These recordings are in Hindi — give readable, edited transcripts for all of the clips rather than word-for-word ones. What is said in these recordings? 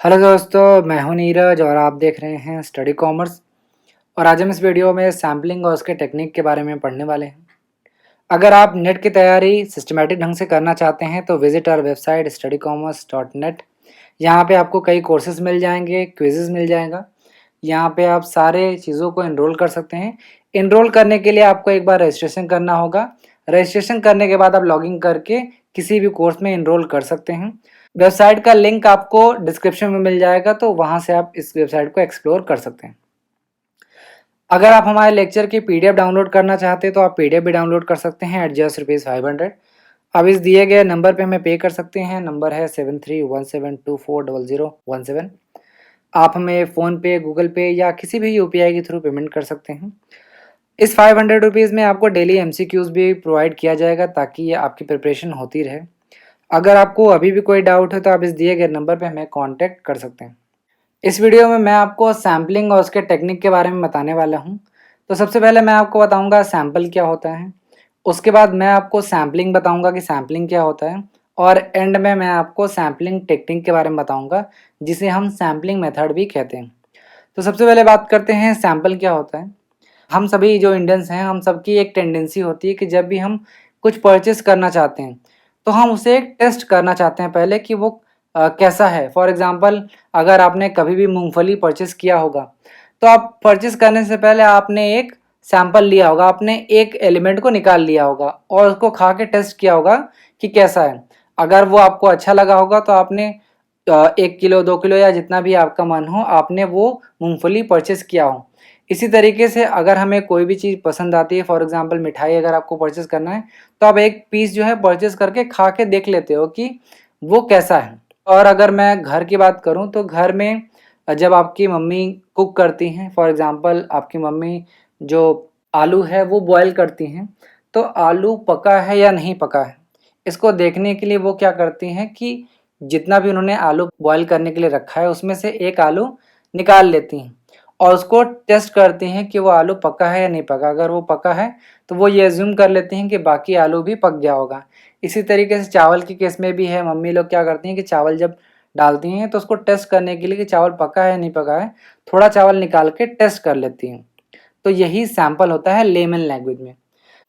हेलो दोस्तों, मैं हूं नीरज और आप देख रहे हैं स्टडी कॉमर्स। और आज हम इस वीडियो में सैम्पलिंग और उसके टेक्निक के बारे में पढ़ने वाले हैं। अगर आप नेट की तैयारी सिस्टमैटिक ढंग से करना चाहते हैं तो विजिट आवर वेबसाइट studycommerce.net। यहाँ पे आपको कई कोर्सेज मिल जाएंगे, क्विजेज मिल जाएगा। यहाँ पे आप सारे चीज़ों को इनरोल कर सकते हैं। इनरोल करने के लिए आपको एक बार रजिस्ट्रेशन करना होगा। रजिस्ट्रेशन करने के बाद आप लॉगिन करके किसी भी कोर्स में इनरोल कर सकते हैं। वेबसाइट का लिंक आपको डिस्क्रिप्शन में मिल जाएगा, तो वहाँ से आप इस वेबसाइट को एक्सप्लोर कर सकते हैं। अगर आप हमारे लेक्चर की पीडीएफ डाउनलोड करना चाहते हैं तो आप पीडीएफ भी डाउनलोड कर सकते हैं एट जस्ट ₹500। अब इस दिए गए नंबर पे हमें पे कर सकते हैं। नंबर है 7317240017। आप हमें फ़ोनपे, गूगल पे या किसी भी यूपीआई के थ्रू पेमेंट कर सकते हैं। इस ₹500 में आपको डेली एमसीक्यूज़ भी प्रोवाइड किया जाएगा ताकि ये आपकी प्रिपरेशन होती रहे। अगर आपको अभी भी कोई डाउट है तो आप इस दिए गए नंबर पे हमें कांटेक्ट कर सकते हैं। इस वीडियो में मैं आपको सैम्पलिंग और उसके टेक्निक के बारे में बताने वाला हूँ। तो सबसे पहले मैं आपको बताऊंगा सैम्पल क्या होता है। उसके बाद मैं आपको सैम्पलिंग बताऊंगा कि सैम्पलिंग क्या होता है। और एंड में मैं आपको सैम्पलिंग टेक्निक के बारे में बताऊंगा, जिसे हम सैम्पलिंग मेथड भी कहते हैं। तो सबसे पहले बात करते हैं सैम्पल क्या होता है। हम सभी जो इंडियंस हैं, हम सबकी एक टेंडेंसी होती है कि जब भी हम कुछ परचेस करना चाहते हैं तो हम उसे एक टेस्ट करना चाहते हैं पहले कि वो कैसा है। फॉर एग्जांपल, अगर आपने कभी भी मूंगफली परचेस किया होगा तो आप परचेस करने से पहले आपने एक सैंपल लिया होगा, आपने एक एलिमेंट को निकाल लिया होगा और उसको खा के टेस्ट किया होगा कि कैसा है। अगर वो आपको अच्छा लगा होगा तो आपने 1 किलो 2 किलो या जितना भी आपका मन हो, आपने वो मूंगफली परचेस किया हो। इसी तरीके से अगर हमें कोई भी चीज़ पसंद आती है, फॉर एग्जांपल मिठाई अगर आपको परचेस करना है तो आप एक पीस जो है परचेस करके खा के देख लेते हो कि वो कैसा है। और अगर मैं घर की बात करूं तो घर में जब आपकी मम्मी कुक करती हैं, फॉर एग्जांपल आपकी मम्मी जो आलू है वो बॉयल करती हैं, तो आलू पका है या नहीं पका है इसको देखने के लिए वो क्या करती हैं कि जितना भी उन्होंने आलू बॉयल करने के लिए रखा है उसमें से एक आलू निकाल लेती हैं और उसको टेस्ट करती हैं कि वो आलू पका है या नहीं पका। अगर वो पका है तो वो ये एज्यूम कर लेती हैं कि बाकी आलू भी पक गया होगा। इसी तरीके से चावल के केस में भी है। मम्मी लोग क्या करती हैं कि चावल जब डालती हैं तो उसको टेस्ट करने के लिए कि चावल पका है या नहीं पका है, थोड़ा चावल निकाल के टेस्ट कर लेती हैं। तो यही सैंपल होता है लेमन लैंग्वेज में।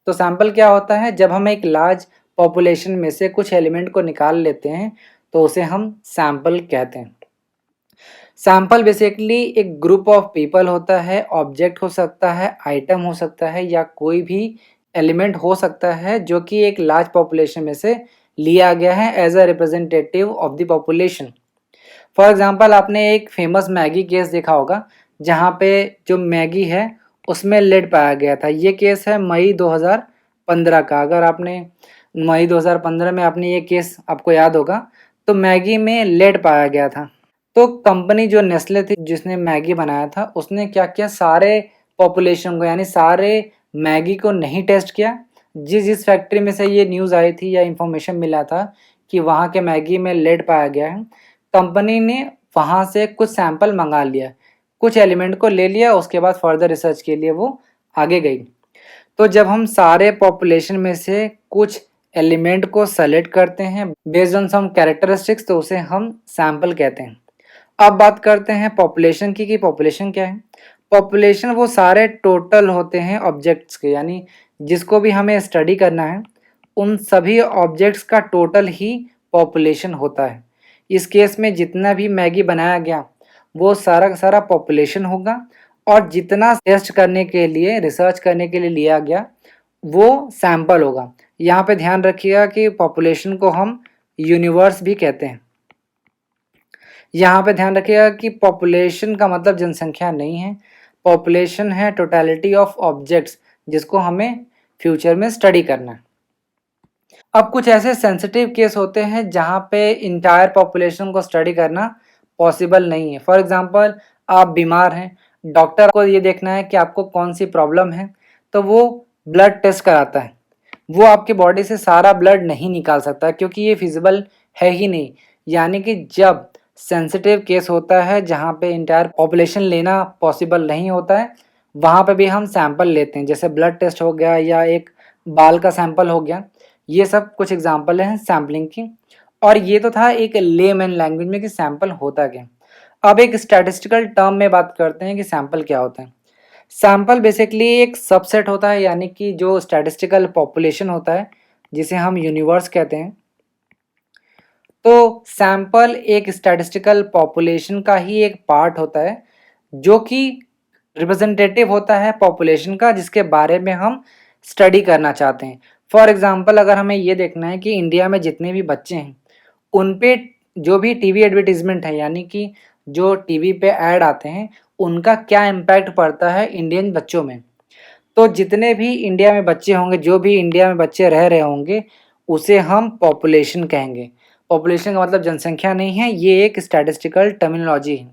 तो सैंपल क्या होता है, जब हम एक लार्ज पॉपुलेशन में से कुछ एलिमेंट को निकाल लेते हैं तो उसे हम सैंपल कहते हैं। सैंपल बेसिकली एक ग्रुप ऑफ पीपल होता है, ऑब्जेक्ट हो सकता है, आइटम हो सकता है या कोई भी एलिमेंट हो सकता है जो कि एक लार्ज पॉपुलेशन में से लिया गया है as a representative of the population. For example, आपने एक फेमस मैगी केस देखा होगा जहाँ पे जो मैगी है उसमें लेड पाया गया था। ये केस है मई 2015 का। अगर आपने मई 2015 में आपने ये केस आपको याद होगा, तो मैगी में लेड पाया गया था। तो कंपनी जो नेस्ले थी जिसने मैगी बनाया था, उसने क्या किया, सारे पॉपुलेशन को यानी सारे मैगी को नहीं टेस्ट किया। जिस जिस फैक्ट्री में से ये न्यूज़ आई थी या इन्फॉर्मेशन मिला था कि वहाँ के मैगी में लेड पाया गया है, कंपनी ने वहाँ से कुछ सैंपल मंगा लिया, कुछ एलिमेंट को ले लिया, उसके बाद फर्दर रिसर्च के लिए वो आगे गई। तो जब हम सारे पॉपुलेशन में से कुछ एलिमेंट को सेलेक्ट करते हैं बेस्ड ऑन सम कैरेक्टरिस्टिक्स, तो उसे हम सैंपल कहते हैं। अब बात करते हैं पॉपुलेशन की कि पॉपुलेशन क्या है। पॉपुलेशन वो सारे टोटल होते हैं ऑब्जेक्ट्स के, यानी जिसको भी हमें स्टडी करना है उन सभी ऑब्जेक्ट्स का टोटल ही पॉपुलेशन होता है। इस केस में जितना भी मैगी बनाया गया वो सारा का सारा पॉपुलेशन होगा, और जितना टेस्ट करने के लिए, रिसर्च करने के लिए लिया गया वो सैंपल होगा। यहाँ पे ध्यान रखिएगा कि पॉपुलेशन को हम यूनिवर्स भी कहते हैं। यहाँ पे ध्यान रखिएगा कि पॉपुलेशन का मतलब जनसंख्या नहीं है, पॉपुलेशन है टोटलिटी ऑफ ऑब्जेक्ट्स जिसको हमें फ्यूचर में स्टडी करना है। अब कुछ ऐसे सेंसिटिव केस होते हैं जहाँ पे इंटायर पॉपुलेशन को स्टडी करना पॉसिबल नहीं है। फॉर एग्जांपल, आप बीमार हैं, डॉक्टर को ये देखना है कि आपको कौन सी प्रॉब्लम है, तो वो ब्लड टेस्ट कराता है। वो आपकी बॉडी से सारा ब्लड नहीं निकाल सकता क्योंकि ये फिजिबल है ही नहीं। यानी कि जब सेंसिटिव केस होता है जहाँ पे इंटायर पॉपुलेशन लेना पॉसिबल नहीं होता है, वहाँ पे भी हम सैंपल लेते हैं, जैसे ब्लड टेस्ट हो गया या एक बाल का सैंपल हो गया। ये सब कुछ एग्जांपल हैं सैम्पलिंग की। और ये तो था एक लेमैन लैंग्वेज में कि सैंपल होता क्या। अब एक स्टैटिस्टिकल टर्म में बात करते हैं कि सैंपल क्या होता है। सैंपल बेसिकली एक सबसेट होता है, यानी कि जो स्टैटिस्टिकल पॉपुलेशन होता है जिसे हम यूनिवर्स कहते हैं। तो सैंपल एक स्टैटिस्टिकल पॉपुलेशन का ही एक पार्ट होता है जो कि रिप्रेजेंटेटिव होता है पॉपुलेशन का, जिसके बारे में हम स्टडी करना चाहते हैं। फॉर एग्जांपल अगर हमें ये देखना है कि इंडिया में जितने भी बच्चे हैं उन पे जो भी टीवी एडवर्टीजमेंट है, यानी कि जो टीवी पे ऐड आते हैं, उनका क्या इम्पैक्ट पड़ता है इंडियन बच्चों में। तो जितने भी इंडिया में बच्चे होंगे, जो भी इंडिया में बच्चे रह रहे होंगे, उसे हम पॉपुलेशन कहेंगे। पॉपुलेशन का मतलब जनसंख्या नहीं है, ये एक स्टैटिस्टिकल टर्मिनोलॉजी है,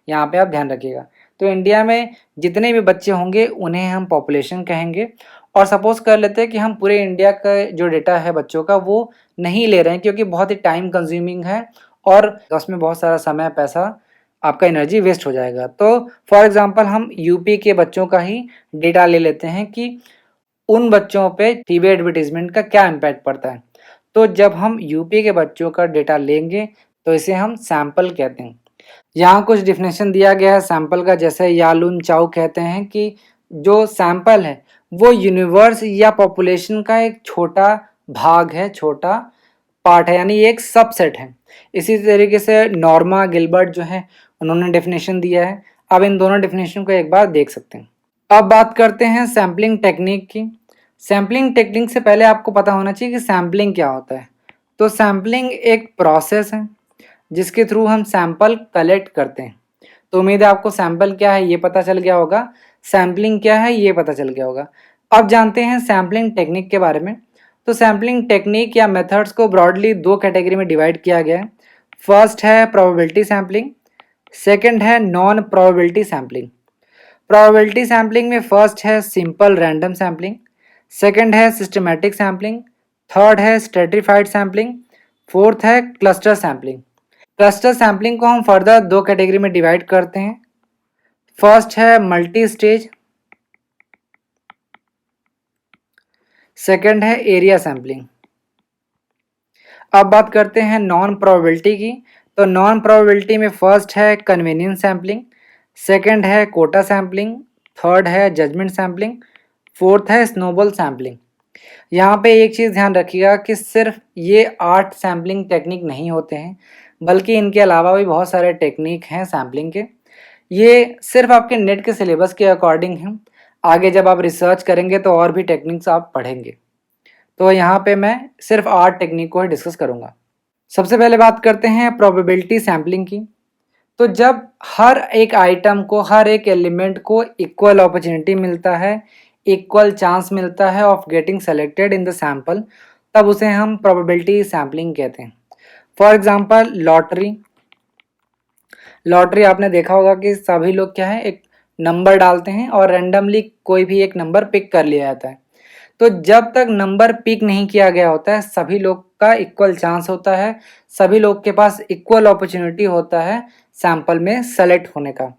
यहाँ पे आप ध्यान रखिएगा। तो इंडिया में जितने भी बच्चे होंगे उन्हें हम पॉपुलेशन कहेंगे। और सपोज कर लेते हैं कि हम पूरे इंडिया का जो डेटा है बच्चों का वो नहीं ले रहे हैं, क्योंकि बहुत ही टाइम कंज्यूमिंग है और उसमें बहुत सारा समय, पैसा, आपका एनर्जी वेस्ट हो जाएगा। तो फॉर एग्जांपल हम यूपी के बच्चों का ही डेटा ले लेते हैं कि उन बच्चों पे टीवी एडवर्टीजमेंट का क्या इम्पैक्ट पड़ता है। तो जब हम यूपी के बच्चों का डेटा लेंगे तो इसे हम सैंपल कहते हैं। यहाँ कुछ डिफिनेशन दिया गया है सैंपल का, जैसे यालुन चाउ कहते हैं कि जो सैंपल है वो यूनिवर्स या पॉपुलेशन का एक छोटा भाग है, छोटा पार्ट है, यानी एक सबसेट है। इसी तरीके से नॉर्मा गिलबर्ट जो है उन्होंने डेफिनेशन दिया है। अब इन दोनों डेफिनेशन को एक बार देख सकते हैं। अब बात करते हैं सैम्पलिंग टेक्निक की। सैम्पलिंग टेक्निक से पहले आपको पता होना चाहिए कि सैम्पलिंग क्या होता है। तो सैम्पलिंग एक प्रोसेस है जिसके थ्रू हम सैंपल कलेक्ट करते हैं। तो उम्मीद है आपको सैंपल क्या है ये पता चल गया होगा, सैम्पलिंग क्या है ये पता चल गया होगा। अब जानते हैं सैम्पलिंग टेक्निक के बारे में। तो सैम्पलिंग टेक्निक या मेथड्स को ब्रॉडली दो कैटेगरी में डिवाइड किया गया है। फर्स्ट है प्रोबेबिलिटी सैम्पलिंग, सेकंड है non probability sampling. Probability sampling में फर्स्ट है सिंपल रैंडम सैम्पलिंग, सेकंड है सिस्टमैटिक सैम्पलिंग, थर्ड है स्ट्रेटिफाइड सैम्पलिंग, फोर्थ है क्लस्टर सैम्पलिंग। क्लस्टर सैम्पलिंग को हम फर्दर दो कैटेगरी में डिवाइड करते हैं। फर्स्ट है मल्टी स्टेज, सेकंड है एरिया सैम्पलिंग। अब बात करते हैं नॉन प्रोबेबिलिटी की। तो नॉन प्रोबेबिलिटी में फर्स्ट है कन्वीनियंस सैम्पलिंग, सेकंड है कोटा सैम्पलिंग, थर्ड है जजमेंट सैम्पलिंग, फोर्थ है स्नोबॉल सैम्पलिंग। यहाँ पे एक चीज़ ध्यान रखिएगा कि सिर्फ ये 8 सैम्पलिंग टेक्निक नहीं होते हैं, बल्कि इनके अलावा भी बहुत सारे टेक्निक हैं सैम्पलिंग के। ये सिर्फ आपके नेट के सिलेबस के अकॉर्डिंग हैं। आगे जब आप रिसर्च करेंगे तो और भी टेक्निक्स आप पढ़ेंगे। तो यहाँ पे मैं सिर्फ 8 टेक्निक को ही डिस्कस करूँगा। सबसे पहले बात करते हैं प्रोबेबिलिटी सैम्पलिंग की। तो जब हर एक आइटम को, हर एक एलिमेंट को इक्वल अपॉर्चुनिटी मिलता है, इक्वल चांस मिलता है of getting selected in the sample, तब उसे हम प्रोबेबिलिटी सैम्पलिंग कहते हैं। For example lottery. लॉटरी आपने देखा होगा कि सभी लोग क्या है, एक नंबर डालते हैं और रैंडमली कोई भी एक नंबर पिक कर लिया जाता है। तो जब तक नंबर पिक नहीं किया गया होता है, सभी लोग का इक्वल चांस होता है, सभी लोग के पास इक्वल अपॉर्चुनिटी होता है सैंपल में सेलेक्ट होने का।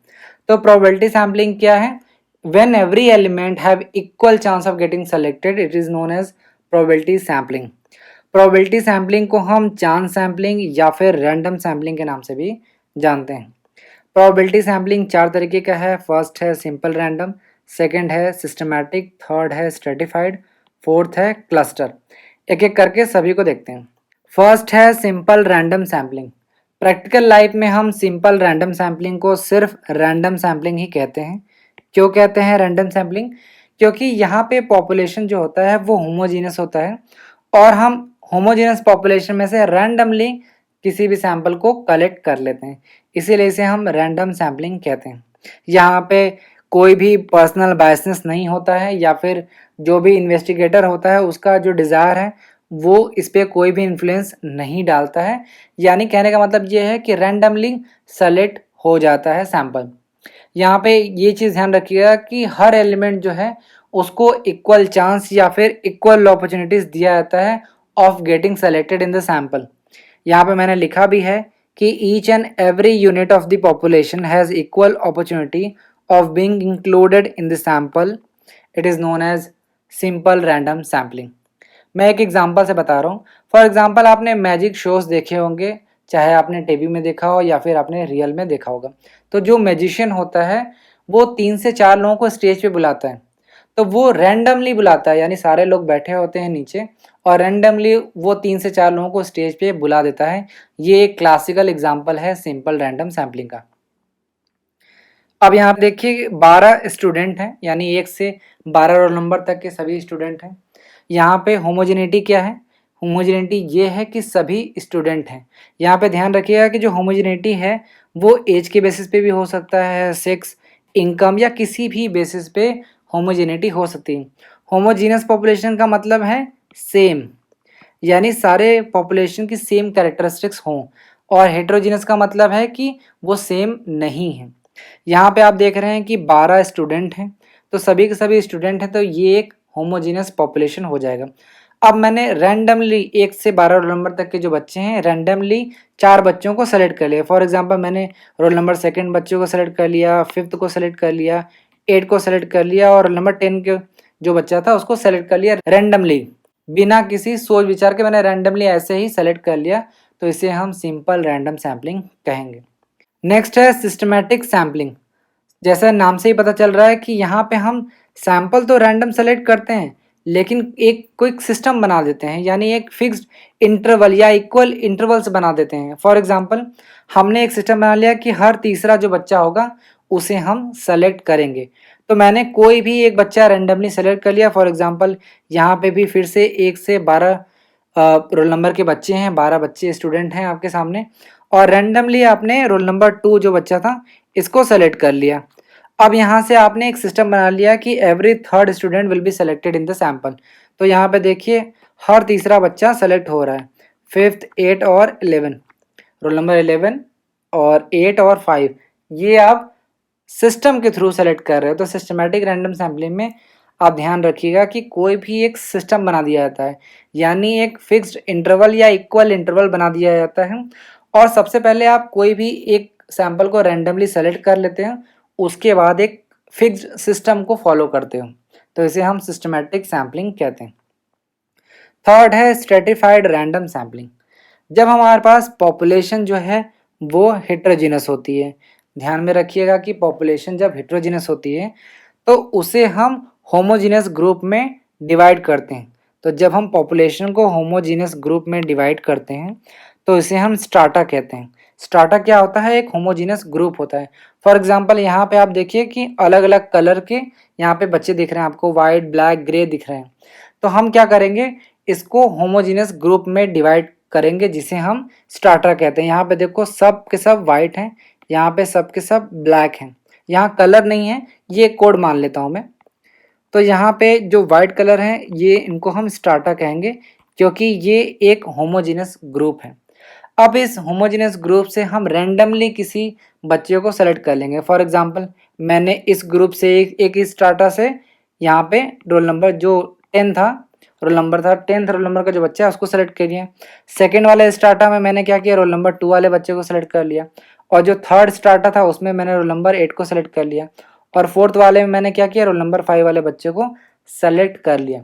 तो प्रोबेबिलिटी सैम्पलिंग क्या है? When every element have equal chance of getting selected, it is known as probability sampling. Probability sampling को हम चांस सैम्पलिंग या फिर रैंडम सैम्पलिंग के नाम से भी जानते हैं। प्रोबेबिलिटी सैम्पलिंग 4 तरीके का है। फर्स्ट है सिंपल रैंडम, सेकंड है सिस्टमैटिक, थर्ड है स्ट्रेटिफाइड, फोर्थ है क्लस्टर। एक एक करके सभी को देखते हैं। फर्स्ट है simple random sampling. Practical life में हम सिंपल रैंडम सैम्पलिंग को सिर्फ रैंडम सैम्पलिंग ही कहते हैं। क्यों कहते हैं रैंडम सैम्पलिंग? क्योंकि यहाँ पे पॉपुलेशन जो होता है वो होमोजीनस होता है और हम होमोजीनस पॉपुलेशन में से रैंडमली किसी भी सैंपल को कलेक्ट कर लेते हैं, इसीलिए इसे हम रैंडम सैम्पलिंग कहते हैं। यहाँ पे कोई भी पर्सनल बायसनेस नहीं होता है या फिर जो भी इन्वेस्टिगेटर होता है उसका जो डिज़ायर है वो इस पर कोई भी इन्फ्लुएंस नहीं डालता है। यानी कहने का मतलब ये है कि रैंडमली सेलेक्ट हो जाता है सैंपल। यहाँ पे ये चीज़ ध्यान रखिएगा कि हर एलिमेंट जो है उसको इक्वल चांस या फिर इक्वल अपॉर्चुनिटीज दिया जाता है of getting selected in the sample. यहाँ पे मैंने लिखा भी है कि each and every unit of the population has equal opportunity of being included in the sample. It is known as simple random sampling. मैं एक एग्जांपल से बता रहा हूँ। फॉर एग्जांपल आपने मैजिक शोज देखे होंगे, चाहे आपने टीवी में देखा हो या फिर आपने रियल में देखा होगा। तो जो मैजिशियन होता है वो 3 से 4 लोगों को स्टेज पे बुलाता है। तो वो रैंडमली बुलाता है, यानी सारे लोग बैठे होते हैं नीचे और रैंडमली वो 3 से 4 लोगों को स्टेज पे बुला देता है। ये एक क्लासिकल एग्जांपल है सिंपल रैंडम सैम्पलिंग का। अब यहाँ पे देखिए 12 स्टूडेंट हैं, यानी 1 से 12 रोल नंबर तक के सभी स्टूडेंट हैं। यहाँ पे होमोजेनिटी क्या है? होमोजेनिटी ये है कि सभी स्टूडेंट हैं। यहाँ पे ध्यान रखिएगा कि जो होमोजेनिटी है वो एज के बेसिस पे भी हो सकता है, सेक्स, इनकम या किसी भी बेसिस पे होमोजेनिटी हो सकती है। होमोजीनस पॉपुलेशन का मतलब है सेम, यानी सारे पॉपुलेशन की सेम कैरेक्टरिस्टिक्स हों, और हेटेरोजीनस का मतलब है कि वो सेम नहीं है। यहाँ पे आप देख रहे हैं कि 12 स्टूडेंट हैं, तो सभी के सभी स्टूडेंट हैं, तो ये एक होमोजीनस पॉपुलेशन हो जाएगा। अब मैंने रैंडमली 1 से 12 रोल नंबर तक के जो बच्चे हैं रैंडमली 4 बच्चों को सेलेक्ट कर लिया। फॉर एग्जांपल मैंने रोल नंबर 2 बच्चों को सेलेक्ट कर लिया, 5th को सेलेक्ट कर लिया, 8 को सेलेक्ट कर लिया और रोल नंबर 10 के जो बच्चा था उसको सेलेक्ट कर लिया रैंडमली, बिना किसी सोच विचार के मैंने रैंडमली ऐसे ही सेलेक्ट कर लिया। तो इसे हम सिंपल रैंडम सैम्पलिंग कहेंगे। नेक्स्ट है सिस्टमैटिक सैम्पलिंग। जैसा नाम से ही पता चल रहा है कि यहाँ पे हम सैंपल तो रैंडम सेलेक्ट करते हैं लेकिन एक क्विक सिस्टम बना देते हैं, यानी एक फिक्स्ड इंटरवल या इक्वल इंटरवल्स बना देते हैं। फॉर एग्जांपल हमने एक सिस्टम बना लिया कि हर तीसरा जो बच्चा होगा उसे हम सेलेक्ट करेंगे। तो मैंने कोई भी एक बच्चा रैंडमली सेलेक्ट कर लिया। फॉर एग्जांपल यहाँ पे भी फिर से 1 से 12 रोल नंबर के बच्चे हैं, 12 बच्चे स्टूडेंट हैं आपके सामने, और रैंडमली आपने रोल नंबर 2 जो बच्चा था इसको सेलेक्ट कर लिया। अब यहाँ से आपने एक सिस्टम बना लिया कि every third student will be selected in the sample. तो यहाँ पे देखिए हर तीसरा बच्चा सेलेक्ट हो रहा है, 5th, 8 और 11, रोल नंबर 11 और 8 और 5, ये आप सिस्टम के थ्रू सेलेक्ट कर रहे हो। तो सिस्टमैटिक रैंडम सैम्पलिंग में आप ध्यान रखिएगा कि कोई भी एक सिस्टम बना दिया जाता है, यानी एक फिक्स्ड इंटरवल या इक्वल इंटरवल बना दिया जाता है, और सबसे पहले आप कोई भी एक सैंपल को रैंडमली सेलेक्ट कर लेते हैं, उसके बाद एक फिक्स्ड सिस्टम को फॉलो करते हो। तो इसे हम सिस्टमैटिक सैम्पलिंग कहते हैं। थर्ड है स्ट्रेटिफाइड रैंडम सैम्पलिंग। जब हमारे पास पॉपुलेशन जो है वो हेटेरोजीनस होती है, ध्यान में रखिएगा कि पॉपुलेशन जब हेटेरोजीनस होती है तो उसे हम होमोजीनस ग्रुप में डिवाइड करते हैं। तो जब हम पॉपुलेशन को होमोजीनस ग्रुप में डिवाइड करते हैं तो इसे हम स्ट्राटा कहते हैं। स्ट्राटा क्या होता है? एक होमोजीनस ग्रुप होता है। फॉर एग्जांपल यहाँ पे आप देखिए कि अलग अलग कलर के यहाँ पे बच्चे दिख रहे हैं आपको, वाइट, ब्लैक, ग्रे दिख रहे हैं। तो हम क्या करेंगे, इसको होमोजीनस ग्रुप में डिवाइड करेंगे जिसे हम स्ट्राटा कहते हैं। यहाँ पे देखो सब के सब वाइट हैं, यहाँ पे सब के सब ब्लैक हैं, यहाँ कलर नहीं है, ये कोड मान लेता हूँ मैं। तो यहाँ पे जो वाइट कलर हैं ये इनको हम स्ट्राटा कहेंगे क्योंकि ये एक होमोजीनस ग्रुप है। अब इस होमोजेनस ग्रुप से हम रैंडमली किसी बच्चे को सेलेक्ट कर लेंगे। फॉर एग्जांपल मैंने इस ग्रुप से एक स्टार्टर से यहाँ पे रोल नंबर जो 10 था, रोल नंबर था 10th रोल नंबर का जो बच्चा है उसको सेलेक्ट कर लिया। सेकेंड वाले स्टार्टर में मैंने क्या किया, रोल नंबर 2 वाले बच्चे को सेलेक्ट कर लिया, और जो थर्ड स्टार्टर था उसमें मैंने रोल नंबर 8 को सेलेक्ट कर लिया, और फोर्थ वाले में मैंने क्या किया, रोल नंबर 5 वाले बच्चे को सेलेक्ट कर लिया।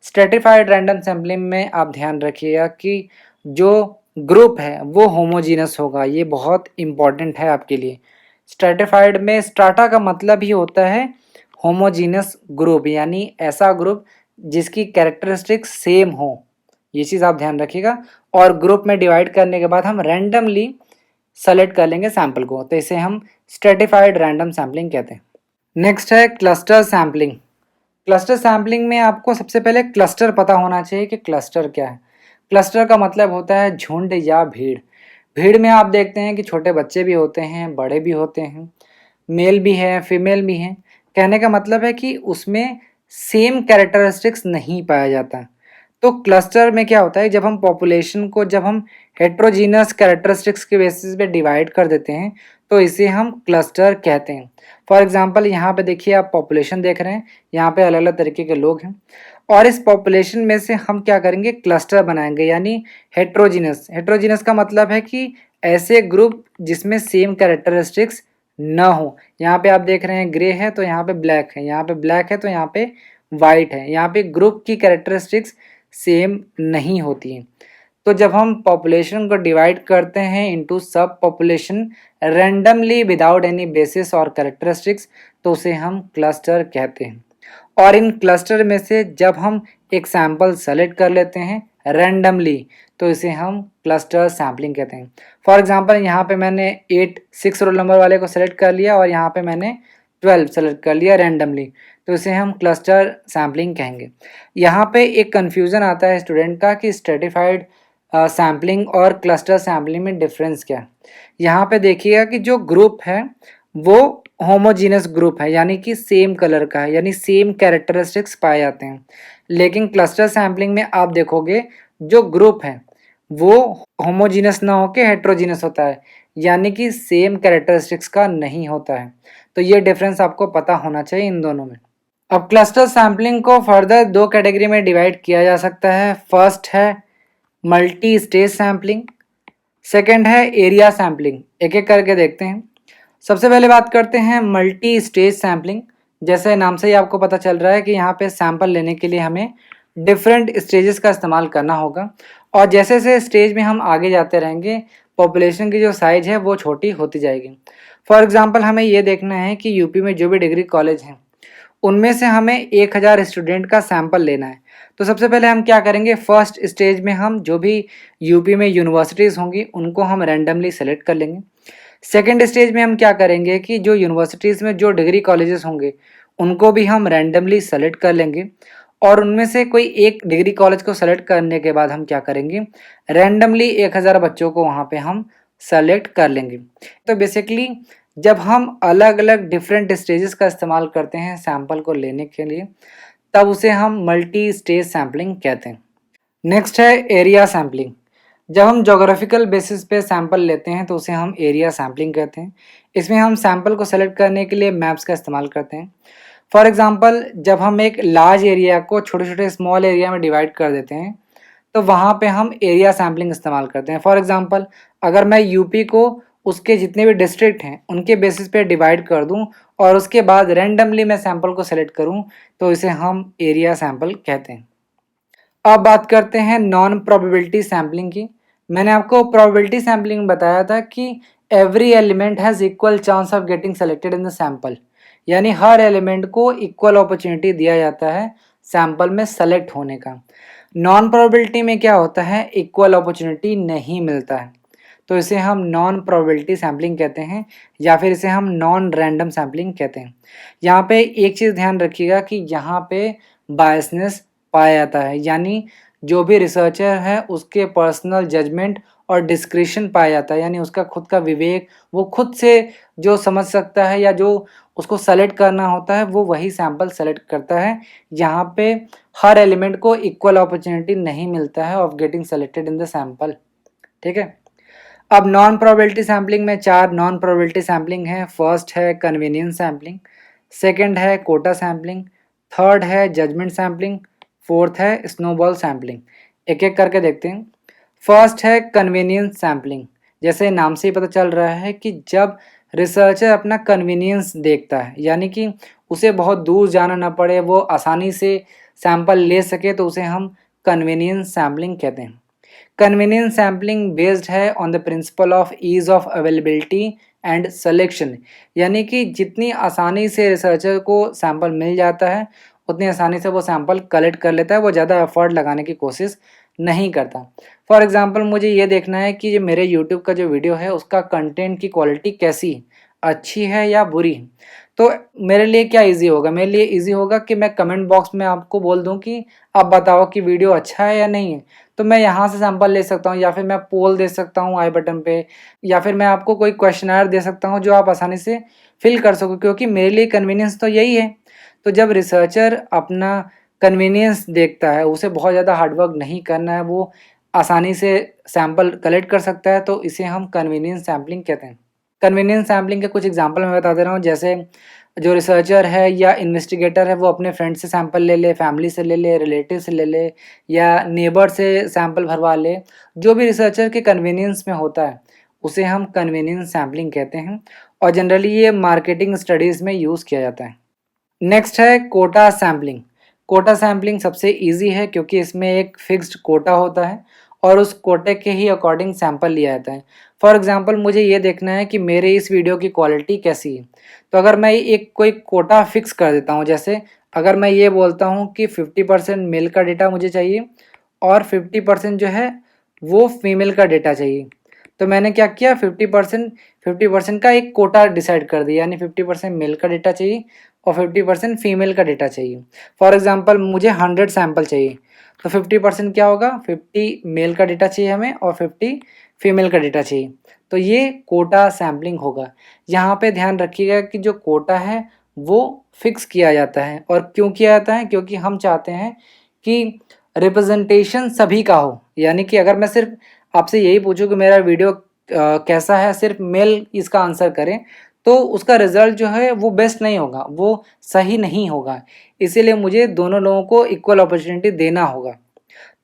स्ट्रेटिफाइड रैंडम सैम्पलिंग में आप ध्यान रखिएगा कि जो ग्रुप है वो होमोजीनस होगा, ये बहुत इंपॉर्टेंट है आपके लिए। स्ट्रेटिफाइड में स्ट्राटा का मतलब ही होता है होमोजीनस ग्रुप, यानी ऐसा ग्रुप जिसकी कैरेक्टरिस्टिक्स सेम हो, ये चीज़ आप ध्यान रखिएगा। और ग्रुप में डिवाइड करने के बाद हम रैंडमली सेलेक्ट कर लेंगे सैंपल को, तो इसे हम स्ट्रेटिफाइड रैंडम सैम्पलिंग कहते हैं। नेक्स्ट है क्लस्टर सैम्पलिंग। क्लस्टर सैम्पलिंग में आपको सबसे पहले क्लस्टर पता होना चाहिए कि क्लस्टर क्या है। क्लस्टर का मतलब होता है झुंड या भीड़। भीड़ में आप देखते हैं कि छोटे बच्चे भी होते हैं, बड़े भी होते हैं, मेल भी है, फीमेल भी हैं। कहने का मतलब है कि उसमें सेम कैरेक्टरिस्टिक्स नहीं पाया जाता। तो क्लस्टर में क्या होता है, जब हम पॉपुलेशन को जब हम हेट्रोजीनस कैरेक्टरिस्टिक्स के बेसिस पे डिवाइड कर देते हैं तो इसे हम क्लस्टर कहते हैं। फॉर एग्जांपल यहाँ पे देखिए आप पॉपुलेशन देख रहे हैं, यहाँ पे अलग अलग तरीके के लोग हैं, और इस पॉपुलेशन में से हम क्या करेंगे, क्लस्टर बनाएंगे, यानी हेट्रोजीनस। हेट्रोजीनस का मतलब है कि ऐसे ग्रुप जिसमें सेम कैरेक्टरिस्टिक्स ना हो। यहाँ पे आप देख रहे हैं ग्रे है तो यहाँ पे ब्लैक है, यहाँ पे ब्लैक है तो यहाँ पे वाइट है, यहाँ पे ग्रुप की कैरेक्टरिस्टिक्स सेम नहीं होती हैं। तो जब हम पॉपुलेशन को डिवाइड करते हैं इनटू सब population randomly without any basis और कैरेक्टरिस्टिक्स, तो उसे हम क्लस्टर कहते हैं। और इन क्लस्टर में से जब हम एक सैंपल सेलेक्ट कर लेते हैं रैंडमली, तो इसे हम क्लस्टर सैम्पलिंग कहते हैं। फॉर एग्जांपल यहाँ पे मैंने 6 रोल नंबर वाले को सेलेक्ट कर लिया और यहाँ पे मैंने 12 सेलेक्ट कर लिया रैंडमली, तो इसे हम क्लस्टर सैम्पलिंग कहेंगे। यहाँ पे एक कन्फ्यूज़न आता है स्टूडेंट का कि स्ट्रेटिफाइड सैम्पलिंग और क्लस्टर सैम्पलिंग में डिफरेंस क्या है। यहाँ पे देखिएगा कि जो ग्रुप है वो होमोजीनस ग्रुप है, यानी कि सेम कलर का है, यानी सेम कैरेक्टरिस्टिक्स पाए जाते हैं। लेकिन क्लस्टर सैम्पलिंग में आप देखोगे जो ग्रुप है वो होमोजीनस ना होकर हेट्रोजीनस होता है, यानी कि सेम कैरेक्टरिस्टिक्स का नहीं होता है। तो ये डिफरेंस आपको पता होना चाहिए इन दोनों में। अब क्लस्टर सैम्पलिंग को फर्दर 2 कैटेगरी में डिवाइड किया जा सकता है। फर्स्ट है मल्टी स्टेज सैम्पलिंग, सेकेंड है एरिया सैम्पलिंग। एक एक करके देखते हैं। सबसे पहले बात करते हैं मल्टी स्टेज सैम्पलिंग। जैसे नाम से ही आपको पता चल रहा है कि यहाँ पे सैंपल लेने के लिए हमें डिफरेंट स्टेजेस का इस्तेमाल करना होगा, और जैसे जैसे स्टेज में हम आगे जाते रहेंगे पॉपुलेशन की जो साइज है वो छोटी होती जाएगी। फॉर एग्जांपल हमें ये देखना है कि यूपी में जो भी डिग्री कॉलेज हैं उनमें से हमें 1000 स्टूडेंट का सैंपल लेना है। तो सबसे पहले हम क्या करेंगे, फर्स्ट स्टेज में हम जो भी यूपी में यूनिवर्सिटीज़ होंगी उनको हम रैंडमली सेलेक्ट कर लेंगे। सेकेंड स्टेज में हम क्या करेंगे कि जो यूनिवर्सिटीज़ में जो डिग्री कॉलेजेस होंगे उनको भी हम रैंडमली सेलेक्ट कर लेंगे, और उनमें से कोई एक डिग्री कॉलेज को सेलेक्ट करने के बाद हम क्या करेंगे, रैंडमली 1000 बच्चों को वहाँ पे हम सेलेक्ट कर लेंगे। तो बेसिकली जब हम अलग अलग डिफरेंट स्टेजेस का इस्तेमाल करते हैं सैंपल को लेने के लिए, तब उसे हम मल्टी स्टेज सैम्पलिंग कहते हैं। नेक्स्ट है एरिया सैम्पलिंग। जब हम जोग्राफिकल बेसिस पे सैंपल लेते हैं तो उसे हम एरिया सैम्पलिंग कहते हैं। इसमें हम सैंपल को सेलेक्ट करने के लिए मैप्स का इस्तेमाल करते हैं। फॉर एग्जांपल जब हम एक लार्ज एरिया को छोटे छोटे स्मॉल एरिया में डिवाइड कर देते हैं तो वहाँ पे हम एरिया सैम्पलिंग इस्तेमाल करते हैं। फॉर एग्जांपल अगर मैं यूपी को उसके जितने भी डिस्ट्रिक्ट हैं उनके बेसिस पे डिवाइड कर दूं और उसके बाद रैंडमली मैं सैंपल को सेलेक्ट करूं, तो इसे हम एरिया सैंपल कहते हैं। अब बात करते हैं नॉन प्रोबेबिलिटी सैम्पलिंग की। मैंने आपको प्रोबेबिलिटी सैम्पलिंग में बताया था कि every element has equal chance of getting selected in the sample, यानी हर एलिमेंट को इक्वल अपॉर्चुनिटी दिया जाता है सैंपल में सेलेक्ट होने का। नॉन प्रोबेबिलिटी में क्या होता है, इक्वल अपॉर्चुनिटी नहीं मिलता है, तो इसे हम नॉन प्रोबेबिलिटी सैम्पलिंग कहते हैं, या फिर इसे हम नॉन रैंडम सैम्पलिंग कहते हैं। यहाँ पे एक चीज़ ध्यान रखिएगा कि यहाँ पे बायसनेस पाया जाता है, यानी जो भी रिसर्चर है उसके पर्सनल जजमेंट और डिस्क्रिशन पाया जाता है, यानी उसका खुद का विवेक, वो खुद से जो समझ सकता है या जो उसको सेलेक्ट करना होता है वो वही सैंपल सेलेक्ट करता है। यहाँ पे हर एलिमेंट को इक्वल अपॉर्चुनिटी नहीं मिलता है of getting selected in the sample. ठीक है। अब नॉन प्रोबेबिलिटी सैम्पलिंग में 4 नॉन प्रोबेबिलिटी सैम्पलिंग है। फर्स्ट है कन्वीनियंस सैम्पलिंग, सेकंड है कोटा सैम्पलिंग, थर्ड है जजमेंट सैम्पलिंग, फोर्थ है स्नोबॉल सैम्पलिंग। एक एक करके देखते हैं। फर्स्ट है कन्वीनियंस सैम्पलिंग। जैसे नाम से ही पता चल रहा है कि जब रिसर्चर अपना कन्वीनियंस देखता है, यानी कि उसे बहुत दूर जाना ना पड़े, वो आसानी से सैंपल ले सके, तो उसे हम कन्वीनियंस सैम्पलिंग कहते हैं। कन्वीनियंस सैम्पलिंग बेस्ड है on the principle of ease of availability and selection, यानी कि जितनी आसानी से रिसर्चर को सैंपल मिल जाता है उतनी आसानी से वो सैंपल कलेक्ट कर लेता है, वो ज़्यादा एफर्ट लगाने की कोशिश नहीं करता। फॉर एग्जांपल मुझे ये देखना है कि जो मेरे यूट्यूब का जो वीडियो है उसका कंटेंट की क्वालिटी कैसी है, अच्छी है या बुरी है। तो मेरे लिए क्या इजी होगा, मेरे लिए इजी होगा कि मैं कमेंट बॉक्स में आपको बोल दूं कि आप बताओ कि वीडियो अच्छा है या नहीं है, तो मैं यहाँ से सैंपल ले सकता हूँ, या फिर मैं पोल दे सकता हूँ आई बटन पे, या फिर मैं आपको कोई क्वेश्चनर दे सकता हूँ जो आप आसानी से फिल कर सको, क्योंकि मेरे लिए कन्वीनियंस तो यही है। तो जब रिसर्चर अपना कन्वीनियंस देखता है, उसे बहुत ज़्यादा हार्डवर्क नहीं करना है, वो आसानी से सैंपल कलेक्ट कर सकता है, तो इसे हम कन्वीनियंस सैम्पलिंग कहते हैं। कन्वीनियंस सैम्पलिंग के कुछ एग्जांपल मैं बता दे रहा हूँ। जैसे जो रिसर्चर है या इन्वेस्टिगेटर है वो अपने फ्रेंड से सैंपल ले ले, फैमिली से ले ले, रिलेटिव से ले ले, या नेबर से सैंपल भरवा ले। जो भी रिसर्चर के कन्वीनियंस में होता है उसे हम कन्वीनियंस सैम्पलिंग कहते हैं, और जनरली ये मार्केटिंग स्टडीज़ में यूज़ किया जाता है। नेक्स्ट है कोटा सैम्पलिंग। कोटा सैम्पलिंग सबसे ईजी है क्योंकि इसमें एक फिक्स्ड कोटा होता है और उस कोटे के ही अकॉर्डिंग सैंपल लिया जाता है। फॉर एग्जांपल मुझे ये देखना है कि मेरे इस वीडियो की क्वालिटी कैसी है, तो अगर मैं एक कोई कोटा फिक्स कर देता हूँ, जैसे अगर मैं ये बोलता हूँ कि 50% मेल का डेटा मुझे चाहिए और 50% जो है वो फीमेल का डेटा चाहिए, तो मैंने क्या किया 50% का एक कोटा डिसाइड कर दिया, यानी 50% मेल का डेटा चाहिए और 50% फीमेल का डेटा चाहिए। फॉर एग्जांपल मुझे 100 सैंपल चाहिए, तो 50% क्या होगा, 50 मेल का डेटा चाहिए हमें और 50 फीमेल का डेटा चाहिए, तो ये कोटा सैम्पलिंग होगा। यहाँ पे ध्यान रखिएगा कि जो कोटा है वो फिक्स किया जाता है, और क्यों किया जाता है, क्योंकि हम चाहते हैं कि रिप्रेजेंटेशन सभी का हो, यानी कि अगर मैं सिर्फ आपसे यही पूछूं कि मेरा वीडियो कैसा है, सिर्फ मेल इसका आंसर करें, तो उसका रिजल्ट जो है वो बेस्ट नहीं होगा, वो सही नहीं होगा। इसीलिए मुझे दोनों लोगों को इक्वल अपॉर्चुनिटी देना होगा।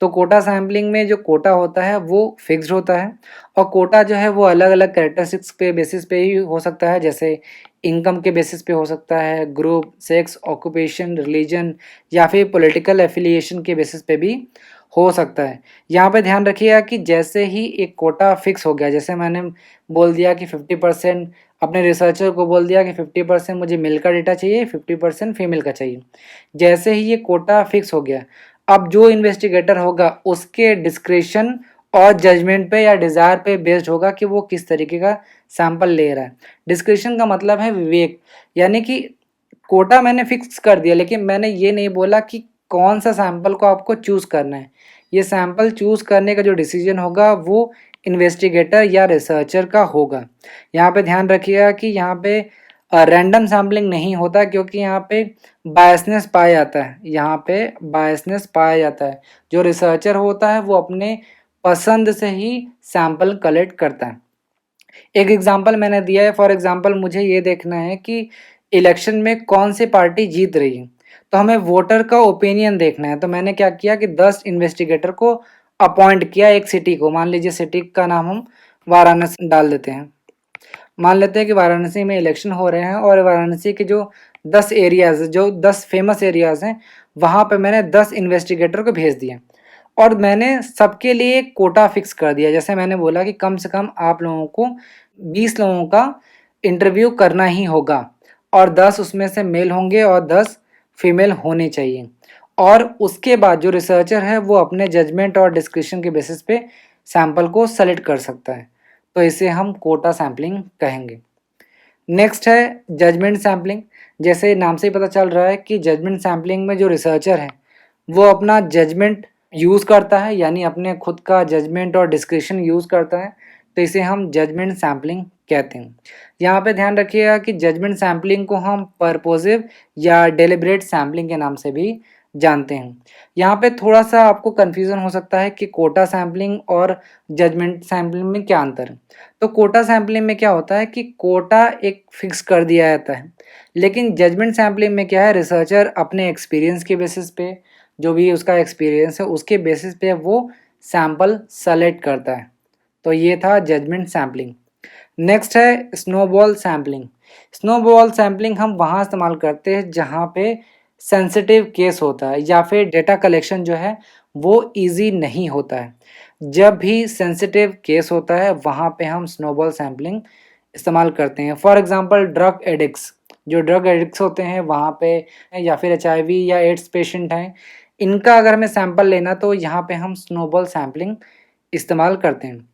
तो कोटा सैम्पलिंग में जो कोटा होता है वो फिक्स्ड होता है, और कोटा जो है वो अलग अलग कैरेक्टरिस्टिक्स पे बेसिस पे ही हो सकता है, जैसे इनकम के बेसिस पे हो सकता है, ग्रुप, सेक्स, ऑक्यूपेशन, रिलीजन या फिर पॉलिटिकल एफिलिएशन के बेसिस पे भी हो सकता है। यहाँ पे ध्यान रखिएगा कि जैसे ही एक कोटा फिक्स हो गया, जैसे मैंने बोल दिया कि 50%, अपने रिसर्चर को बोल दिया कि 50% मुझे मेल का डेटा चाहिए, 50% फीमेल का चाहिए। जैसे ही ये कोटा फिक्स हो गया, अब जो इन्वेस्टिगेटर होगा उसके डिस्क्रिशन और जजमेंट पे या डिज़ायर पे बेस्ड होगा कि वो किस तरीके का सैंपल ले रहा है। डिस्क्रिशन का मतलब है विवेक, यानी कि कोटा मैंने फिक्स कर दिया, लेकिन मैंने ये नहीं बोला कि कौन सा सैंपल को आपको चूज़ करना है। ये सैंपल चूज़ करने का जो डिसीजन होगा वो इन्वेस्टिगेटर या रिसर्चर का होगा। यहाँ पे ध्यान रखिएगा कि यहाँ पे रैंडम सैम्पलिंग नहीं होता, क्योंकि यहाँ पे बायसनेस पाया जाता है, यहाँ पे बायसनेस पाया जाता है। जो रिसर्चर होता है वो अपने पसंद से ही सैंपल कलेक्ट करता है। एक एग्जांपल मैंने दिया है, फॉर एग्जांपल मुझे ये देखना है कि इलेक्शन में कौन सी पार्टी जीत रही है, तो हमें वोटर का ओपिनियन देखना है। तो मैंने क्या किया कि 10 इन्वेस्टिगेटर को अपॉइंट किया एक सिटी को, मान लीजिए सिटी का नाम हम वाराणसी डाल देते हैं। मान लेते हैं कि वाराणसी में इलेक्शन हो रहे हैं और वाराणसी के जो 10 एरियाज़, जो 10 फेमस एरियाज़ हैं, वहाँ पे मैंने 10 इन्वेस्टिगेटर को भेज दिया और मैंने सबके लिए एक कोटा फिक्स कर दिया। जैसे मैंने बोला कि कम से कम आप लोगों को 20 लोगों का इंटरव्यू करना ही होगा और 10 उसमें से मेल होंगे और 10 फीमेल होने चाहिए, और उसके बाद जो रिसर्चर है वो अपने जजमेंट और डिस्क्रिशन के बेसिस पे सैंपल को सेलेक्ट कर सकता है। तो इसे हम कोटा सैम्पलिंग कहेंगे। नेक्स्ट है जजमेंट सैम्पलिंग। जैसे नाम से ही पता चल रहा है कि जजमेंट सैम्पलिंग में जो रिसर्चर है वो अपना जजमेंट यूज़ करता है, यानी अपने खुद का जजमेंट और डिस्क्रिशन यूज़ करता है, तो इसे हम जजमेंट सैम्पलिंग कहते हैं। यहाँ पे ध्यान रखिएगा कि जजमेंट सैम्पलिंग को हम पर्पोजिव या डेलिब्रेट सैम्पलिंग के नाम से भी जानते हैं। यहाँ पे थोड़ा सा आपको कन्फ्यूज़न हो सकता है कि कोटा सैम्पलिंग और जजमेंट सैम्पलिंग में क्या अंतर है। तो कोटा सैम्पलिंग में क्या होता है कि कोटा एक फिक्स कर दिया जाता है, लेकिन जजमेंट सैम्पलिंग में क्या है, रिसर्चर अपने एक्सपीरियंस के बेसिस पे, जो भी उसका एक्सपीरियंस है उसके बेसिस पे वो सैंपल सेलेक्ट करता है। तो ये था जजमेंट सैम्पलिंग। नेक्स्ट है स्नोबॉल सैम्पलिंग। स्नोबॉल सैम्पलिंग हम वहाँ इस्तेमाल करते हैं जहाँ पे सेंसिटिव केस होता है या फिर डेटा कलेक्शन जो है वो इजी नहीं होता है। जब भी सेंसिटिव केस होता है वहाँ पे हम स्नोबॉल सैम्पलिंग इस्तेमाल करते हैं। फॉर एग्जांपल ड्रग एडिक्ट्स, जो ड्रग एडिक्ट्स होते हैं वहाँ पे, या फिर एचआईवी या एड्स पेशेंट हैं, इनका अगर हमें सैंपल लेना तो यहाँ पे हम स्नोबॉल सैम्पलिंग इस्तेमाल करते हैं।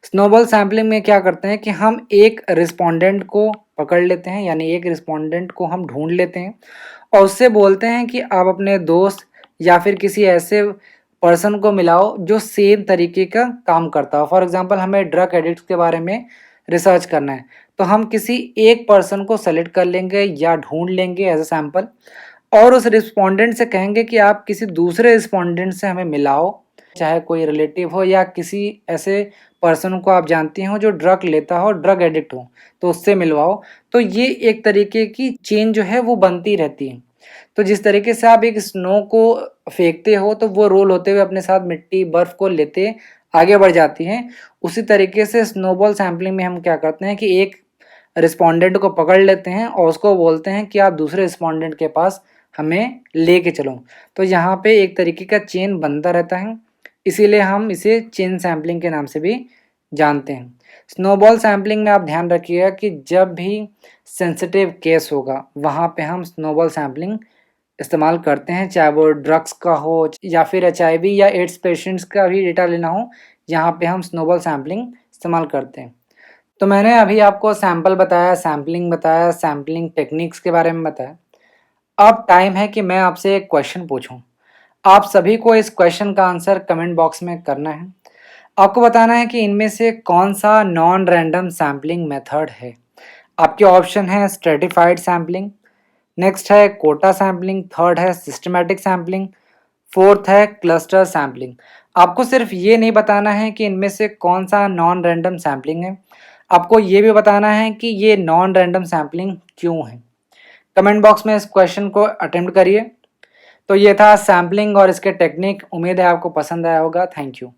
स्नोबॉल सैम्पलिंग में क्या करते हैं कि हम एक रिस्पोंडेंट को पकड़ लेते हैं, यानी एक रिस्पोंडेंट को हम ढूंढ लेते हैं और उससे बोलते हैं कि आप अपने दोस्त या फिर किसी ऐसे पर्सन को मिलाओ जो सेम तरीके का काम करता हो। फॉर एग्जांपल हमें ड्रग एडिक्ट के बारे में रिसर्च करना है, तो हम किसी एक पर्सन को सेलेक्ट कर लेंगे या ढूंढ लेंगे एज अ सैम्पल, और उस रिस्पोंडेंट से कहेंगे कि आप किसी दूसरे रिस्पोंडेंट से हमें मिलाओ, चाहे कोई रिलेटिव हो या किसी ऐसे पर्सन को आप जानती हो जो ड्रग लेता हो, ड्रग एडिक्ट हो, तो उससे मिलवाओ। तो ये एक तरीके की चेन जो है वो बनती रहती है। तो जिस तरीके से आप एक स्नो को फेंकते हो तो वो रोल होते हुए अपने साथ मिट्टी बर्फ को लेते आगे बढ़ जाती हैं, उसी तरीके से स्नोबॉल सैम्पलिंग में हम क्या करते हैं कि एक रिस्पोंडेंट को पकड़ लेते हैं और उसको बोलते हैं कि आप दूसरे रिस्पोंडेंट के पास हमें लेके चलो। तो यहाँ पे एक तरीके का चेन बनता रहता है इसीलिए हम इसे चेन सैम्पलिंग के नाम से भी जानते हैं। स्नोबॉल सैम्पलिंग में आप ध्यान रखिएगा कि जब भी सेंसिटिव केस होगा वहाँ पे हम स्नोबॉल सैम्पलिंग इस्तेमाल करते हैं, चाहे वो ड्रग्स का हो या फिर एचआईवी या एड्स पेशेंट्स का भी डेटा लेना हो, यहाँ पे हम स्नोबॉल सैम्पलिंग इस्तेमाल करते हैं। तो मैंने अभी आपको सैंपल बताया, सैम्पलिंग बताया, सैम्पलिंग टेक्निक्स के बारे में बताया। अब टाइम है कि मैं आपसे एक क्वेश्चन पूछूं। आप सभी को इस क्वेश्चन का आंसर कमेंट बॉक्स में करना है। आपको बताना है कि इनमें से कौन सा नॉन रैंडम सैम्पलिंग मेथड है। आपके ऑप्शन है स्ट्रेटिफाइड सैम्पलिंग, नेक्स्ट है कोटा सैम्पलिंग, थर्ड है सिस्टमैटिक सैम्पलिंग, फोर्थ है क्लस्टर सैम्पलिंग। आपको सिर्फ ये नहीं बताना है कि इनमें से कौन सा नॉन रैंडम सैम्पलिंग है, आपको ये भी बताना है कि ये नॉन रैंडम सैम्पलिंग क्यों है। कमेंट बॉक्स में इस क्वेश्चन को अटेम्प्ट करिए। तो ये था सैम्पलिंग और इसके टेक्निक। उम्मीद है आपको पसंद आया होगा। Thank you.